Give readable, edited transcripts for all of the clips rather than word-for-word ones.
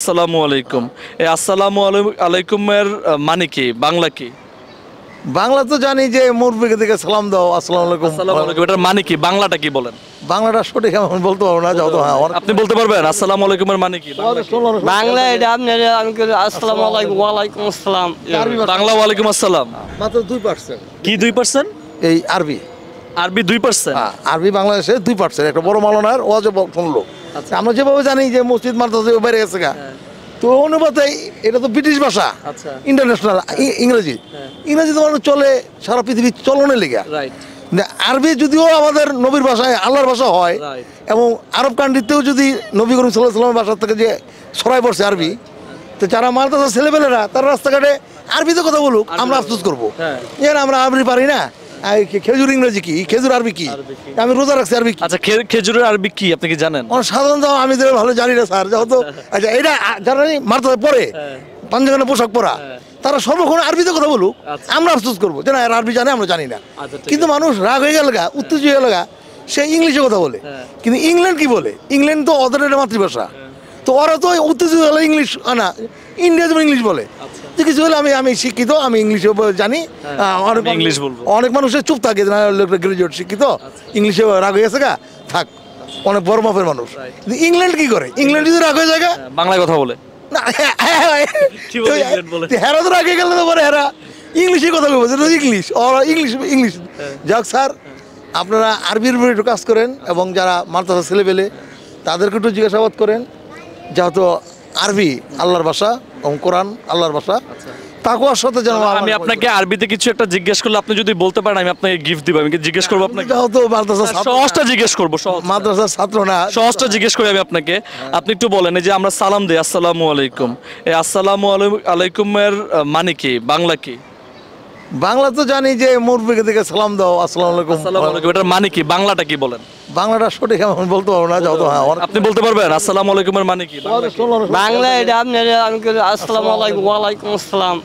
আসসালামু আলাইকুম। এই আলাইকুমের মানে কি? বাংলা কি? বাংলা তো জানি যে মুরব্বিকে দিকে সালাম দাও, আসসালামু আলাইকুম। আসসালামু আলাইকুম এটার মানে কি? বাংলাটা কি বলেন? বাংলাটা সঠিক আমি বলতে পারবো না, যত আপনি বলতে পারবেন আসসালামু আলাইকুমের মানে কি? বাংলা এটা আপনার আমি আসসালামু আলাইকুম ওয়ালাইকুম আসসালাম। বাংলা ওয়ালাইকুম আসসালাম মাত্র 2%। কি 2%? এই আরবি আরবি 2%? আরবি বাংলাদেশে 2%। একটা বড় মালনার ওয়াজ শুনলো। আমরা যেভাবে জানি যে মসজিদ মাদ্রাসা বেড়ে গেছে গা, তো অনুপাতে এটা তো ব্রিটিশ ভাষা, ইন্টারন্যাশনাল ইংরেজি। ইংরেজি তো মানুষ চলে সারা পৃথিবী চলনে লেগে। আরবি যদিও আমাদের নবীর ভাষায় আল্লাহর ভাষা হয়, এবং আরব কান্ট্রিতেও যদি নবী করিম সাল্লাল্লাহু আলাইহি ওয়াসাল্লামের ভাষা থেকে যে ছড়াই পড়ছে আরবি, তো যারা মাদ্রাসা ছেলেপেলেরা তারা রাস্তাঘাটে আরবিতে কথা বলুক, আমরা আফসোস করবো এর আমরা আরবি পারি না। খেজুর ইংরেজি কি, খেজুর আরবি কি, আমি রোজা রাখছি আরবি কি। আচ্ছা, খেজুরের আরবি কি আপনি কি জানেন? সাধারণত আমি তো ভালো জানি না স্যার, যেহেতু আচ্ছা এটা যারা মাদ্রাসায় পড়ে পাঞ্জাগানা পোশাক পরা, তারা সর্বক্ষণ আরবিতে কথা বলুক, আমরা আফসোস করবো যে না এরা আরবি জানে, আমরা জানি না। কিন্তু মানুষ রাগ হয়ে গেল গা, উত্তেজিত হয়ে গেল গা, সে ইংলিশে কথা বলে। কিন্তু ইংল্যান্ড কি বলে? ইংল্যান্ড তো ওদের একটা মাতৃভাষা, তো ওরা তো উত্তেজিত হলে ইংলিশ না, ইন্ডিয়া যেমন ইংলিশ বলে। যে কিছু হলে আমি শিক্ষিত, আমি ইংলিশে জানি, ইংলিশ বলবো। অনেক মানুষের চুপ থাকে, গ্রাজুয়েট শিক্ষিত, ইংলিশে রাগ হয়ে গেছে গা, থাক, অনেক বড় মাপের মানুষ। কিন্তু ইংল্যান্ড কি করে? ইংল্যান্ড যদি রাগ হয়ে যায় বাংলায় কথা বলে না, হেরা তো রাগে গেলে তো পরে হেরা ইংলিশে কথা বলবো, ইংলিশ ওরা ইংলিশ ইংলিশ। যাক স্যার, আপনারা আরবির উপরে একটু কাজ করেন, এবং যারা মাদ্রাসা ছেলেপেলে তাদেরকে একটু জিজ্ঞাসাবাদ করেন, যেহেতু আরবি আল্লাহর ভাষা এবং কোরআন আল্লাহর ভাষা, তাকওয়ার সাথে যেন। আমি আপনাকে আরবিতে কিছু একটা জিজ্ঞেস করলে আপনি যদি বলতে পারেন, আমি আপনাকে গিফট দিব। আমি জিজ্ঞেস করবো আপনাকে, যেহেতু মাদ্রাসা সহজটা জিজ্ঞেস করবো, মাদ্রাসার ছাত্র না, সহজটা জিজ্ঞেস করি আমি আপনাকে। আপনি একটু বলেন, এই যে আমরা সালাম দিই আসসালামু আলাইকুম, এই আসসালামু আলাইকুমের মানে কি? বাংলা কি? বাংলা তো জানি যে মুরব্বিকে দিকে সালাম দাও, আসসালামু আলাইকুম। এটার মানে কি? বাংলাটা কি বলেন? বাংলাটা সঠিক আমি বলতে পারবো না, যত আপনি বলতে পারবেন আসসালামু আলাইকুমের মানে কি? বাংলা এটা আপনার আমি আসসালামু আলাইকুম ওয়ালাইকুম আসসালাম।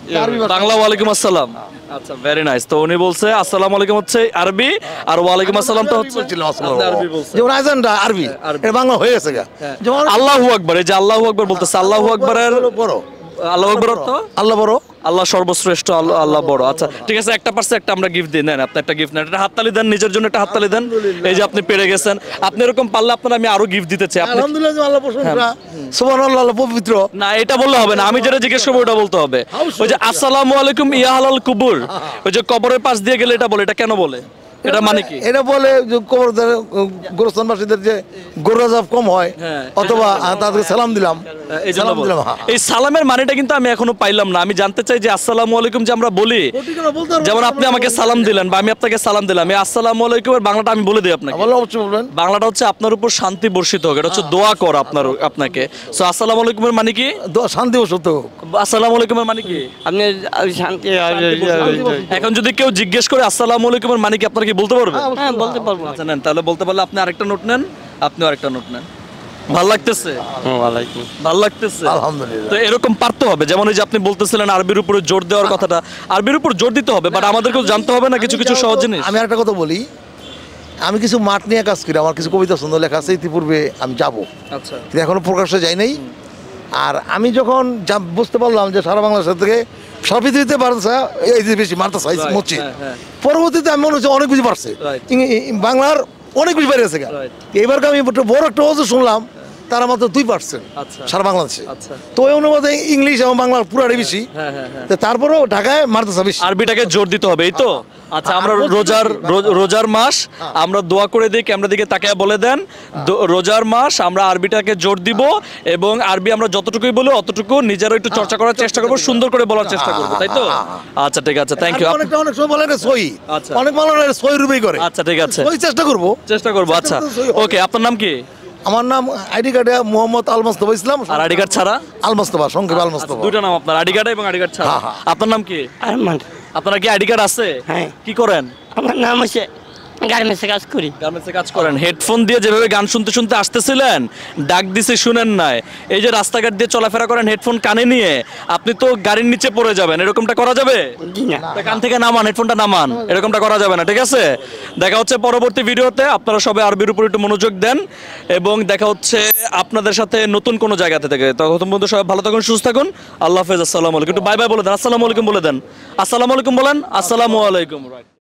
বাংলা ওয়ালাইকুম আসসালাম। আচ্ছা, ভেরি নাইস। তো উনি বলছে আসসালামু আলাইকুম হচ্ছে আরবি, আর ওয়ালাইকুম আসসালামটা হচ্ছে আরবি। যেমন আজানটা আরবি, এটা বাংলা হয়ে গেছে গা। যেমন আল্লাহু আকবার, এই যে আল্লাহু আকবার বলতেছে, আল্লাহু আকবারের বড়, আল্লাহু আকবার অর্থ আল্লাহ বড়, আল্লাহ সর্বশ্রেষ্ঠ, আল্লাহ বড়। আচ্ছা ঠিক আছে, একটা পারছে, একটা আমরা গিফট দিই। নেন, আপনি একটা গিফট নেন, একটা হাততালি দেন, নিজের জন্য একটা হাততালি দেন। এই যে আপনি পেরে গেছেন। আপনি এরকম পারলে আপনার আমি আরো গিফট দিতে চাই। আলহামদুলিল্লাহ, আল্লাহ প্রশংসা, সুবহানাল্লাহ, আল্লাহ পবিত্র। না, এটা বললে হবে না, আমি যেটা জিজ্ঞেস করবো ওটা বলতে হবে। ওই যে আসসালামু আলাইকুম ইয়া আলাল কুবুর, ওই যে কবরের পাশ দিয়ে গেলে এটা বলে, এটা কেন বলে? এটা মানে কি? এটা বলে যে গোরস্থানবাসীদের যে গোরজাব কম হয়, অথবা তাদেরকে সালাম দিলাম, এই জন্য বললাম। এই সালামের মানেটা কিন্তু আমি এখনো পাইলাম না। আমি জানতে চাই যে আসসালামু আলাইকুম যে আমরা বলি, যেমন আপনি আমাকে সালাম দিলেন বা আমি আপনাকে সালাম দিলাম, এই আসসালামু আলাইকুমের বাংলাটা আমি বলে দিই আপনাকে। অবশ্যই বলবেন। বাংলাটা হচ্ছে আপনার উপর শান্তি বর্ষিত হোক, এটা হচ্ছে দোয়া করা আপনাকে। সো আসসালামু আলাইকুমের মানে কি? শান্তি বর্ষিত হোক। আসসালামু আলাইকুমের মানে কি? আপনি শান্তি। এখন যদি কেউ জিজ্ঞেস করে আসসালামু আলাইকুমের মানে কি, আপনারা কি বলতে পারবেন? হ্যাঁ, বলতে পারবো। আচ্ছা নেন, তাহলে বলতে পারলে আপনি আরেকটা নোট নেন, আপনি আরেকটা নোট নেন। ভালো লাগতেছে? ওয়ালাইকুম। ভালো লাগতেছে, আলহামদুলিল্লাহ। তো এরকম পারতে হবে। যেমন ওই যে আপনি বলতেছিলেন আরবির উপরে জোর দেওয়ার কথাটা, আরবির উপর জোর দিতে হবে, বাট আমাদেরকেও জানতে হবে না কিছু কিছু সহজ জিনিস। আমি একটা কথা বলি, আমি কিছু মাঠ নিয়ে কাজ করি, আমার কিছু কবিতা সুন্দর লেখা আছে, ইতিপূর্বে আমি যাবো, আচ্ছা, কিন্তু এখনো প্রকাশ্যে যাই নাই। আর আমি যখন বুঝতে পারলাম যে সারা বাংলাদেশ থেকে সব পৃথিবীতে মাদ্রাসা এই যে বেশি মাদ্রাসা মসজিদ, পরবর্তীতে আমি মনে হচ্ছে অনেক বেশি বাড়ছে, বাংলার অনেক বেশি বেড়ে গেছে। এবার আমি বড় একটা অজু শুনলাম, তারা মাত্র 2% সারা বাংলাদেশে। তো ওই অনুপাতে ইংলিশ এবং বাংলা পুরাটাই বেশি, তারপরেও ঢাকায় মাদ্রাসা বেশি। আরবিটাকে জোর দিতে হবে, এই তো। আচ্ছা, আমরা রোজার মাস আমরা দোয়া করে দিই, ক্যামেরা দিকে তাকায় বলে দেন, রোজার মাস আমরা আরবিটাকে জোর দিব, এবং আরবি আমরা যতটুকুই বলি অতটুকু নিজেরও একটু চর্চা করার চেষ্টা করবো, সুন্দর করে বলার চেষ্টা করবো, তাই তো? আচ্ছা ঠিক আছে, থ্যাংক ইউ। অনেক সময় বলে না সই, অনেক মানুষ সই রূপেই করে। আচ্ছা ঠিক আছে, চেষ্টা করবো। আচ্ছা ওকে, আপনার নাম কি? আমার নাম আইডি কার্ডে মোহাম্মদ আল মোস্তফা ইসলাম। আর আইডি কার্ড ছাড়া? আল মোস্তফা, সংক্ষেপে আল মোস্তফা। দুটো নাম আপনার, আইডি কার্ড এবং আইডি কার্ড ছাড়া। আপনার নাম কি? আরমান। আপনার কি আইডি কার্ড আছে? হ্যাঁ। কি করেন? আমার নাম আছে গার্মেন্টসে কাজ করি। গার্মেন্টসে কাজ করেন, হেডফোন দিয়ে যেভাবে গান শুনতে শুনতে আসতেছিলেন, ডাক দিছে শুনেন নাই, এই যে রাস্তাঘাট দিয়ে চলাফেরা করেন হেডফোন কানে নিয়ে, আপনি তো গাড়ির নিচে পড়ে যাবেন, এরকমটা করা যাবে? জি না। তা কান থেকে নামান, হেডফোনটা নামান, এরকমটা করা যাবে না, ঠিক আছে? দেখা হচ্ছে পরবর্তী ভিডিওতে। আপনারা সবাই আরবির উপর একটু মনোযোগ দেন এবং দেখা হচ্ছে আপনাদের সাথে নতুন কোনো জায়গাতে থেকে। তখন পর্যন্ত সবাই ভালো থাকুন, সুস্থ থাকুন। আল্লাহ হাফেজ, আসসালামু আলাইকুম। একটু বাই বাই বলে দেন, আসসালামু আলাইকুম বলে দেন, আসসালামু আলাইকুম বলেন, আসসালামু আলাইকুম।